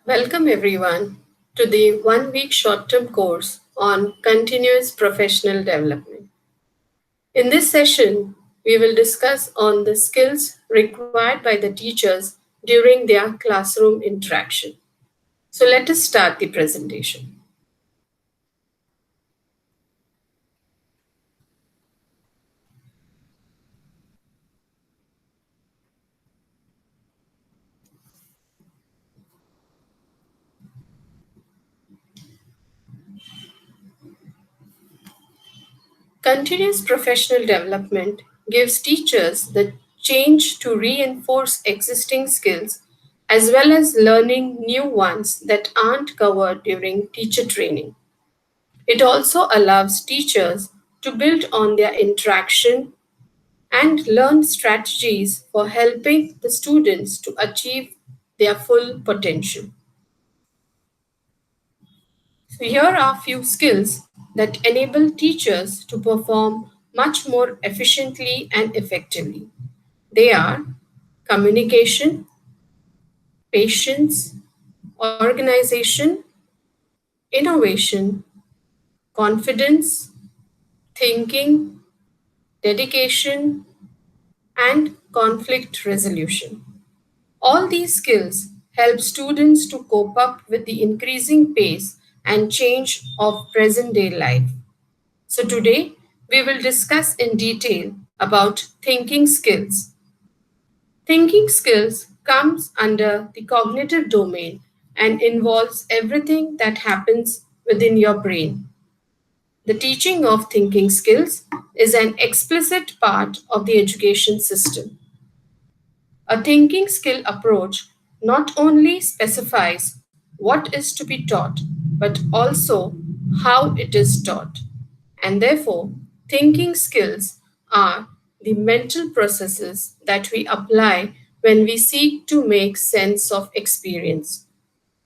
Welcome everyone to the 1 week short term course on continuous professional development. In this session, we will discuss on the skills required by the teachers during their classroom interaction. So let us start the presentation. Continuous professional development gives teachers the change to reinforce existing skills as well as learning new ones that aren't covered during teacher training. It also allows teachers to build on their interaction and learn strategies for helping the students to achieve their full potential. So, here are a few skills that enable teachers to perform much more efficiently and effectively. They are communication, patience, organization, innovation, confidence, thinking, dedication, and conflict resolution. All these skills help students to cope up with the increasing pace and change of present day life. So, today we will discuss in detail about thinking skills. Thinking skills comes under the cognitive domain and involves everything that happens within your brain. The teaching of thinking skills is an explicit part of the education system. A thinking skill approach not only specifies what is to be taught, but also how it is taught. And therefore, thinking skills are the mental processes that we apply when we seek to make sense of experience.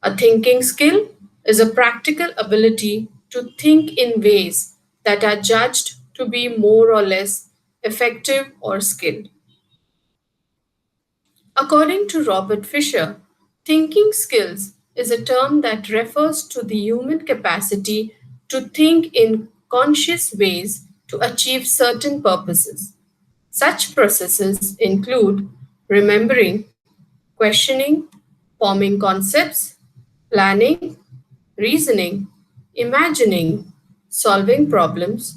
A thinking skill is a practical ability to think in ways that are judged to be more or less effective or skilled. According to Robert Fisher, thinking skills is a term that refers to the human capacity to think in conscious ways to achieve certain purposes. Such processes include remembering, questioning, forming concepts, planning, reasoning, imagining, solving problems,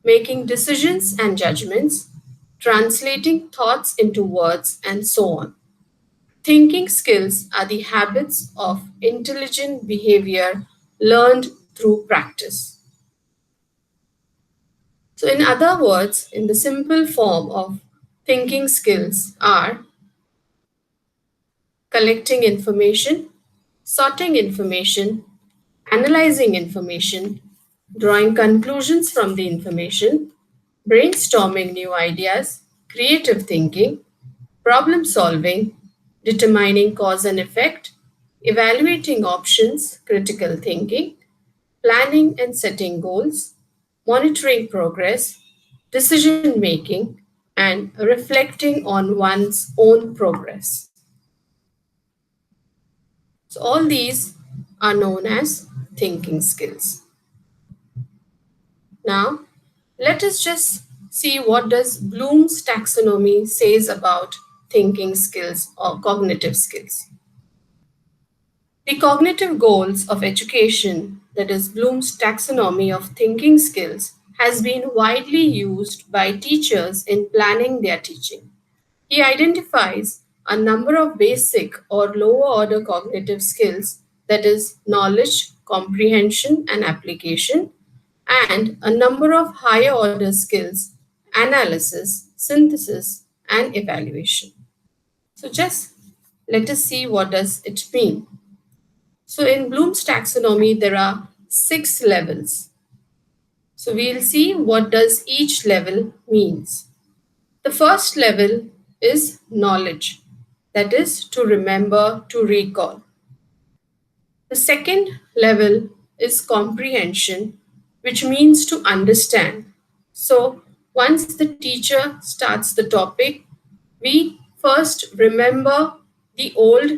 making decisions and judgments, translating thoughts into words, and so on. Thinking skills are the habits of intelligent behavior learned through practice. So, in other words, in the simple form of thinking skills are collecting information, sorting information, analyzing information, drawing conclusions from the information, brainstorming new ideas, creative thinking, problem solving, determining cause and effect, evaluating options, critical thinking, planning and setting goals, monitoring progress, decision making, and reflecting on one's own progress. So, all these are known as thinking skills. Now, let us just see what does Bloom's taxonomy says about thinking skills or cognitive skills. The cognitive goals of education, that is Bloom's taxonomy of thinking skills, has been widely used by teachers in planning their teaching. He identifies a number of basic or lower order cognitive skills, that is knowledge, comprehension, and application, and a number of higher order skills, analysis, synthesis, and evaluation. So just let us see what does it mean. So in Bloom's taxonomy, there are 6 levels. So we'll see what does each level means. The first level is knowledge, that is to remember, to recall. The second level is comprehension, which means to understand. So once the teacher starts the topic, we first remember the old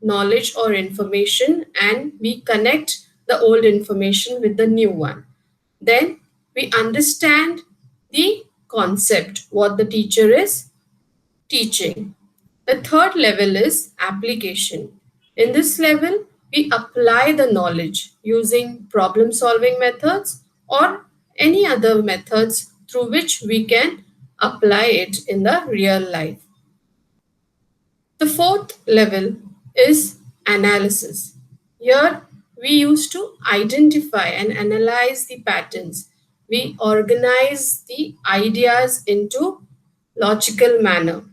knowledge or information and we connect the old information with the new one. Then we understand the concept, what the teacher is teaching. The third level is application. In this level, we apply the knowledge using problem solving methods or any other methods through which we can apply it in the real life. The fourth level is analysis. Here, we use to identify and analyze the patterns. We organize the ideas into logical manner.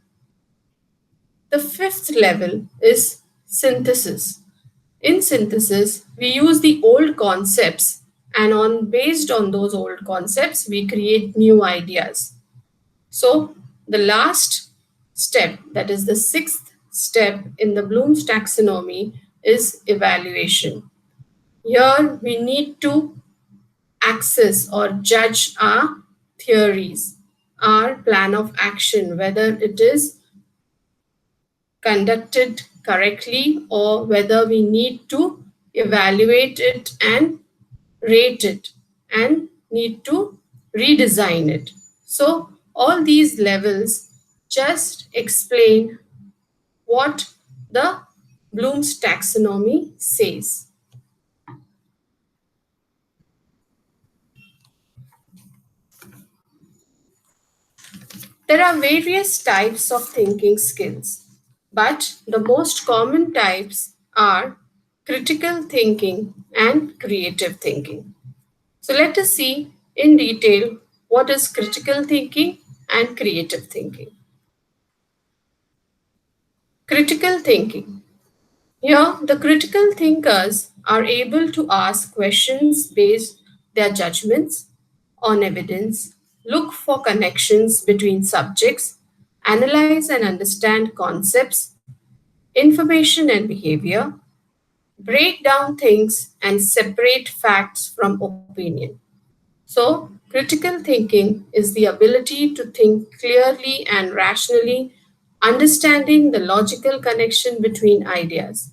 The fifth level is synthesis. In synthesis, we use the old concepts and based on those old concepts, we create new ideas. So the last step, that is the sixth step in the Bloom's taxonomy, is evaluation. Here we need to access or judge our theories, our plan of action, whether it is conducted correctly or whether we need to evaluate it and rate it and need to redesign it. So, all these levels just explain what the Bloom's taxonomy says. There are various types of thinking skills, but the most common types are critical thinking and creative thinking. So let us see in detail what is critical thinking and creative thinking. Critical thinking. Here, the critical thinkers are able to ask questions based their judgments on evidence, look for connections between subjects, analyze and understand concepts, information and behavior, break down things and separate facts from opinion. So, critical thinking is the ability to think clearly and rationally, understanding the logical connection between ideas.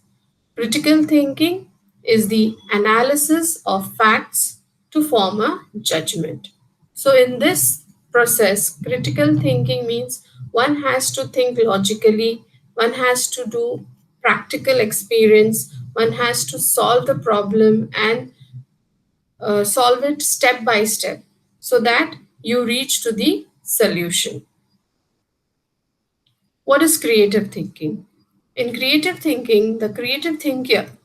Critical thinking is the analysis of facts to form a judgment. So, in this process, critical thinking means one has to think logically, one has to do practical experience, one has to solve the problem and solve it step by step so that you reach to the solution. What is creative thinking? In creative thinking, the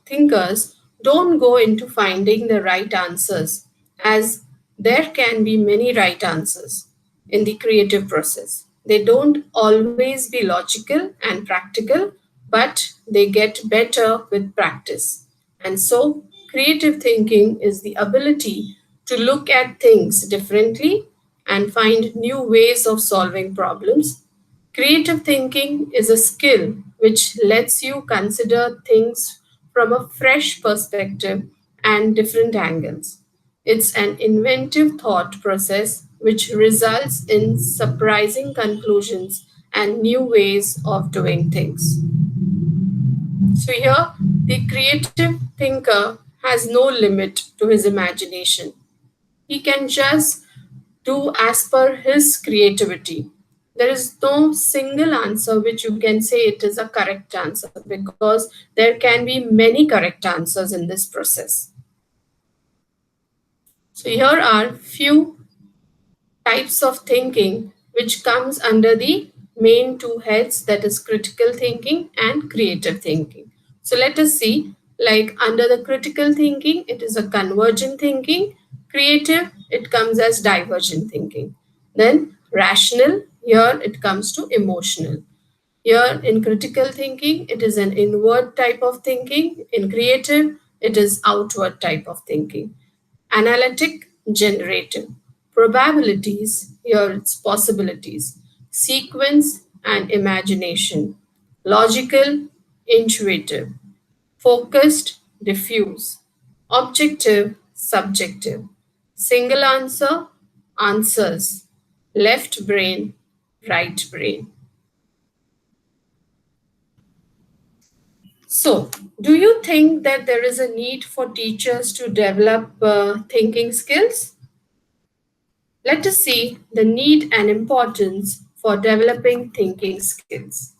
thinkers don't go into finding the right answers, as there can be many right answers in the creative process. They don't always be logical and practical, but they get better with practice. And so, creative thinking is the ability to look at things differently and find new ways of solving problems. Creative thinking is a skill which lets you consider things from a fresh perspective and different angles. It's an inventive thought process which results in surprising conclusions and new ways of doing things. So, here, the creative thinker has no limit to his imagination. He can just do as per his creativity. There is no single answer which you can say it is a correct answer because there can be many correct answers in this process. So here are few types of thinking which comes under the main two heads, that is critical thinking and creative thinking. So let us see, like under the critical thinking it is a convergent thinking, creative it comes as divergent thinking, then rational, here it comes to emotional. Here in critical thinking it is an inward type of thinking, in creative it is outward type of thinking. Analytic, generative. Probabilities, here it's possibilities. Sequence and imagination. Logical, intuitive. Focused, diffuse. Objective, subjective. Single answer, answers. Left brain, right brain. So, do you think that there is a need for teachers to develop thinking skills? Let us see the need and importance for developing thinking skills.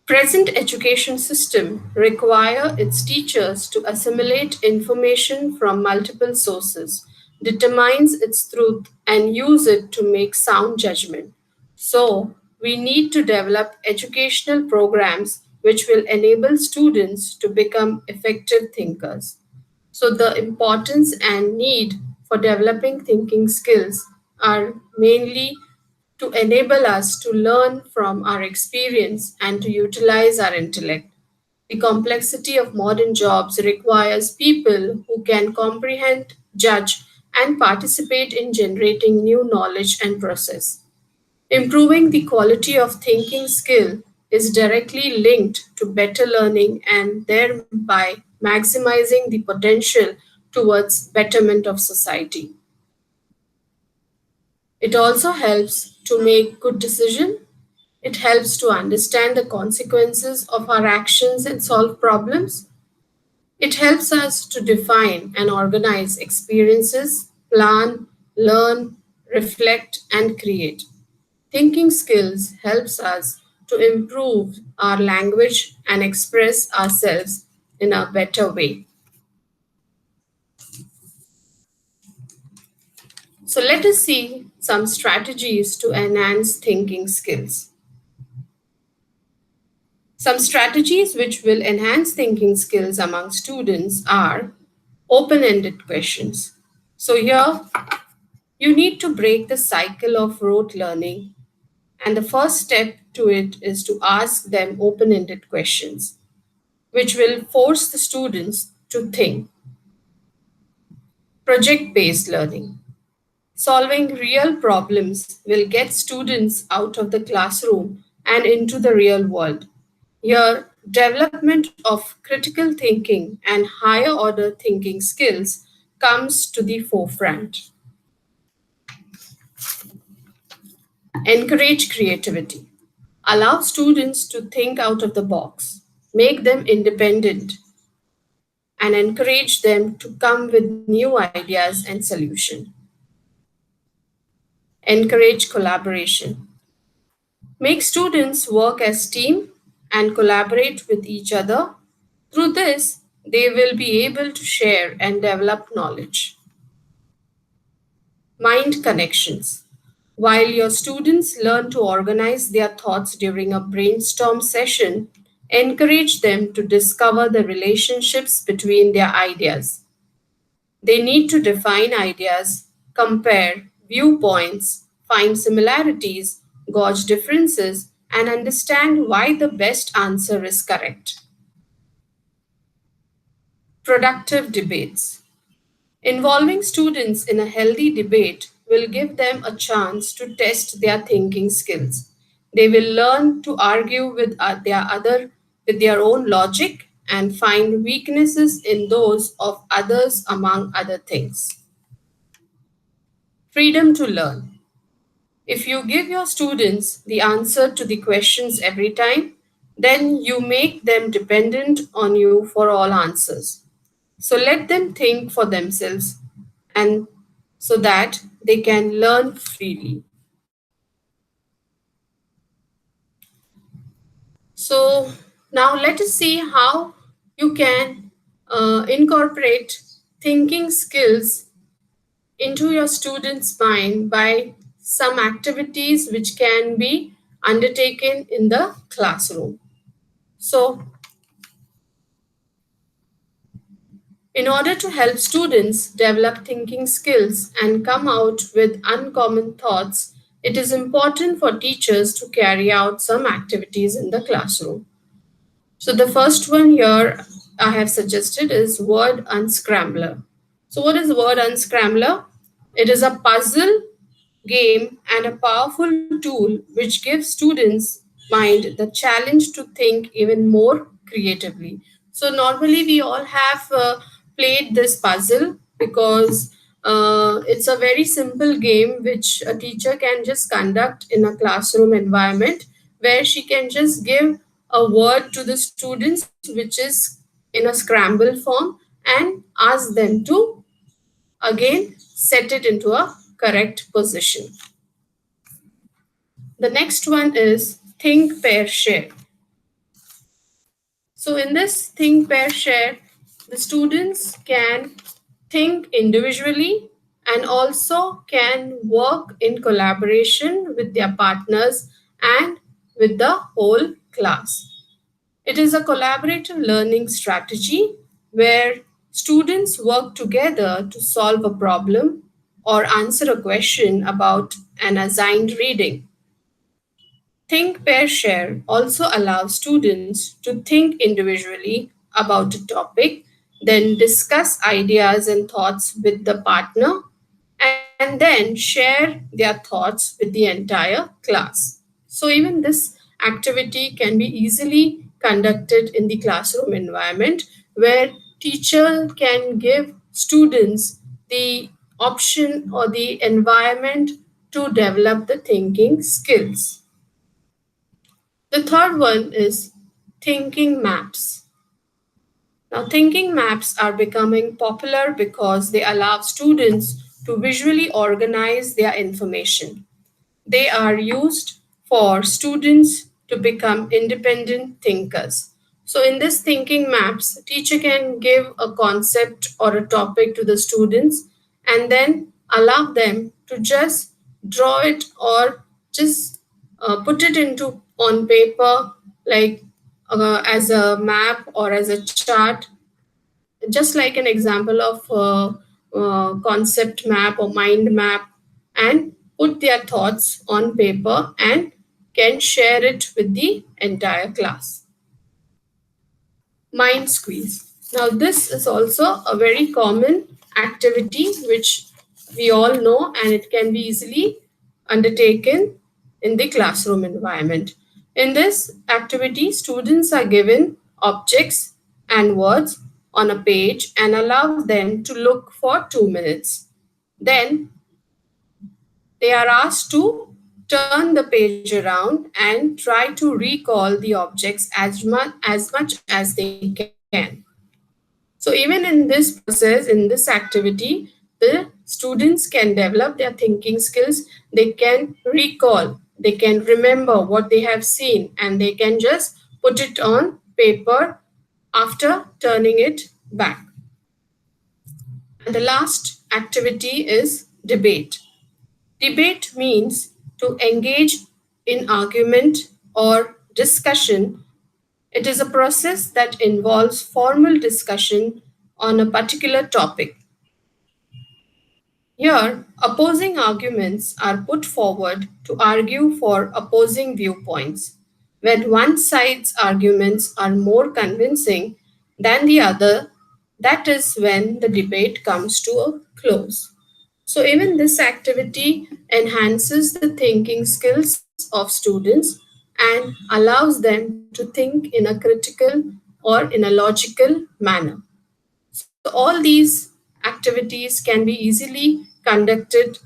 Present education system require its teachers to assimilate information from multiple sources, determines its truth and use it to make sound judgment. So, we need to develop educational programs which will enable students to become effective thinkers. So, the importance and need for developing thinking skills are mainly to enable us to learn from our experience and to utilize our intellect. The complexity of modern jobs requires people who can comprehend, judge, and participate in generating new knowledge and process. Improving the quality of thinking skill is directly linked to better learning and thereby maximizing the potential towards betterment of society. It also helps to make good decisions. It helps to understand the consequences of our actions and solve problems. It helps us to define and organize experiences, plan, learn, reflect, and create. Thinking skills helps us to improve our language and express ourselves in a better way. So let us see some strategies to enhance thinking skills. Some strategies which will enhance thinking skills among students are open ended questions. So, here you need to break the cycle of rote learning, and the first step to it is to ask them open ended questions, which will force the students to think. Project based learning. Solving real problems will get students out of the classroom and into the real world. Here, development of critical thinking and higher order thinking skills comes to the forefront. Encourage creativity. Allow students to think out of the box. Make them independent and encourage them to come with new ideas and solutions. Encourage collaboration. Make students work as team and collaborate with each other. Through this, they will be able to share and develop knowledge. Mind connections. While your students learn to organize their thoughts during a brainstorm session, encourage them to discover the relationships between their ideas. They need to define ideas, compare viewpoints, find similarities, gauge differences, and understand why the best answer is correct. Productive debates. Involving students in a healthy debate will give them a chance to test their thinking skills. They will learn to argue with their own logic and find weaknesses in those of others among other things. Freedom to learn. If you give your students the answer to the questions every time, then you make them dependent on you for all answers. So let them think for themselves and so that they can learn freely. So now let us see how you can incorporate thinking skills into your students' mind by some activities which can be undertaken in the classroom. So, in order to help students develop thinking skills and come out with uncommon thoughts, it is important for teachers to carry out some activities in the classroom. So, the first one here I have suggested is word unscrambler. So, what is word unscrambler? It is a puzzle game and a powerful tool which gives students mind the challenge to think even more creatively. So normally we all have played this puzzle because It's a very simple game which a teacher can just conduct in a classroom environment where she can just give a word to the students which is in a scramble form and ask them to again set it into a correct position. The next one is think, pair, share. So, in this think, pair, share, the students can think individually and also can work in collaboration with their partners and with the whole class. It is a collaborative learning strategy where students work together to solve a problem or answer a question about an assigned reading. Think, pair, share also allows students to think individually about a topic, then discuss ideas and thoughts with the partner, and then share their thoughts with the entire class. So, even this activity can be easily conducted in the classroom environment where teacher can give students the option or the environment to develop the thinking skills. The third one is thinking maps. Now, thinking maps are becoming popular because they allow students to visually organize their information. They are used for students to become independent thinkers. So, in this thinking maps, teacher can give a concept or a topic to the students and then allow them to just draw it or just put it into on paper, like as a map or as a chart, just like an example of concept map or mind map, and put their thoughts on paper and can share it with the entire class. Mind squeeze. Now, this is also a very common activity which we all know, and it can be easily undertaken in the classroom environment. In this activity, students are given objects and words on a page and allow them to look for 2 minutes. Then they are asked to turn the page around and try to recall the objects as much as they can. So, even in this process, in this activity, the students can develop their thinking skills. They can recall, they can remember what they have seen, and they can just put it on paper after turning it back. And the last activity is debate. Debate means to engage in argument or discussion. It is a process that involves formal discussion on a particular topic. Here, opposing arguments are put forward to argue for opposing viewpoints. When one side's arguments are more convincing than the other, that is when the debate comes to a close. So, even this activity enhances the thinking skills of students and allows them to think in a critical or in a logical manner. So, all these activities can be easily conducted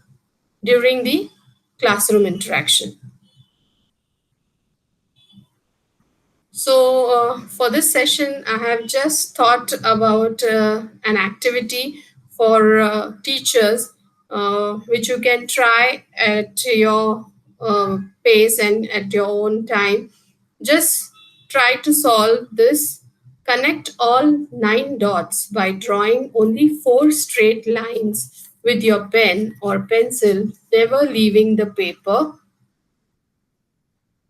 during the classroom interaction. So, for this session, I have just thought about an activity for teachers which you can try at your pace and at your own time. Just try to solve this. Connect all 9 dots by drawing only 4 straight lines with your pen or pencil, never leaving the paper.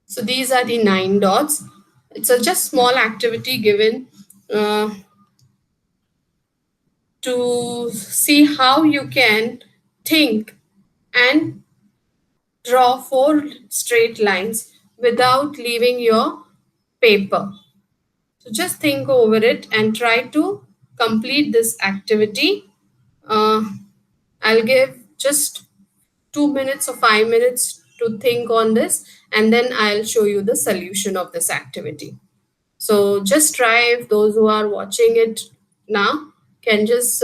So these are the 9 dots. It's a just small activity given uh, to see how you can think and draw 4 straight lines without leaving your paper. So just think over it and try to complete this activity. Uh, I'll give just 2 minutes or 5 minutes to think on this, and then I'll show you the solution of this activity. So just try if those who are watching it now. can just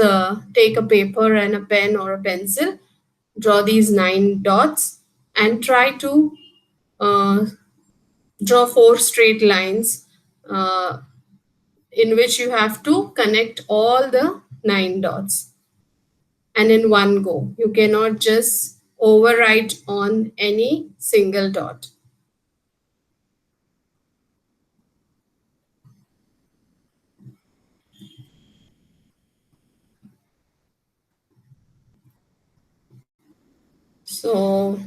take a paper and a pen or a pencil, draw these 9 dots, and try to uh, draw 4 straight lines uh, in which you have to connect all the 9 dots and in one go. You cannot just overwrite on any single dot. So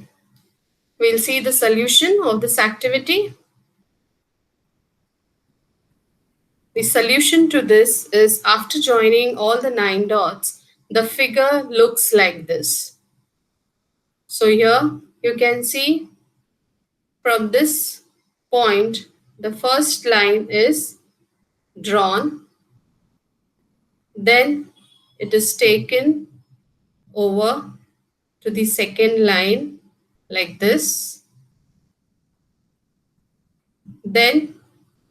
we'll see the solution of this activity. The solution to this is after joining all the 9 dots, the figure looks like this. So here you can see from this point, the first line is drawn, then it is taken over to the second line like this. Then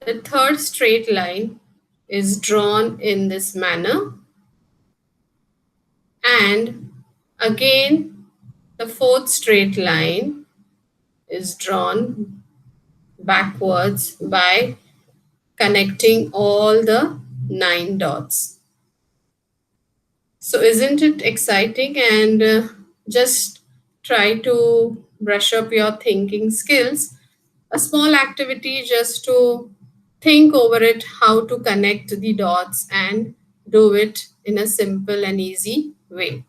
the third straight line is drawn in this manner, and again the fourth straight line is drawn backwards by connecting all the 9 dots. So, isn't it exciting? And just try to brush up your thinking skills. A small activity just to think over it, how to connect the dots and do it in a simple and easy way.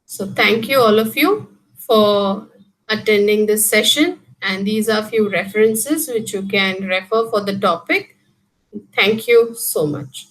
So, thank you, all of you, for attending this session. And these are few references which you can refer for the topic. Thank you so much.